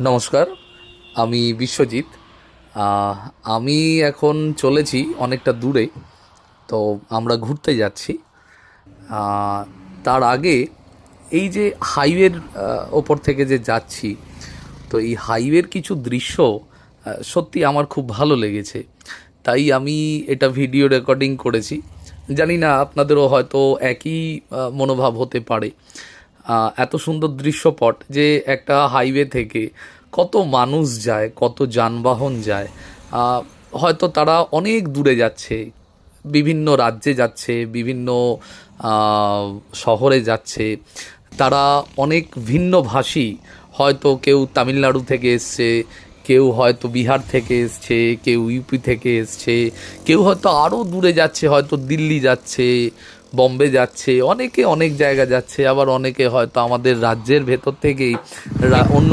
নমস্কার, আমি বিশ্বজিৎ। আহ, আমি এখন চলেছি অনেকটা দূরে। তো আমরা ঘুরতে যাচ্ছি। আহ, তার আগে এই যে হাইওয়ের ওপর থেকে যে যাচ্ছি, তো এই হাইওয়ের কিছু দৃশ্য সত্যি আমার খুব ভালো লেগেছে। তাই আমি এটা ভিডিও রেকর্ডিং করেছি। জানি না আপনাদেরও হয়তো একই মনোভাব হতে পারে। এত সুন্দর দৃশ্যপট যে একটা হাইওয়ে থেকে কত মানুষ যায়, কত যানবাহন যায়। আহ, হয়তো তারা অনেক দূরে যাচ্ছে, বিভিন্ন রাজ্যে যাচ্ছে, বিভিন্ন শহরে যাচ্ছে। তারা অনেক ভিন্নভাষী, হয়তো কেউ তামিলনাড়ু থেকে এসছে, কেউ হয়তো বিহার থেকে এসছে, কেউ ইউপি থেকে এসছে, কেউ হয়তো আরও দূরে যাচ্ছে, হয়তো দিল্লি যাচ্ছে, বম্বে যাচ্ছে, অনেকে অনেক জায়গা যাচ্ছে, আবার অনেকে হয়তো আমাদের রাজ্যের ভেতর থেকেই অন্য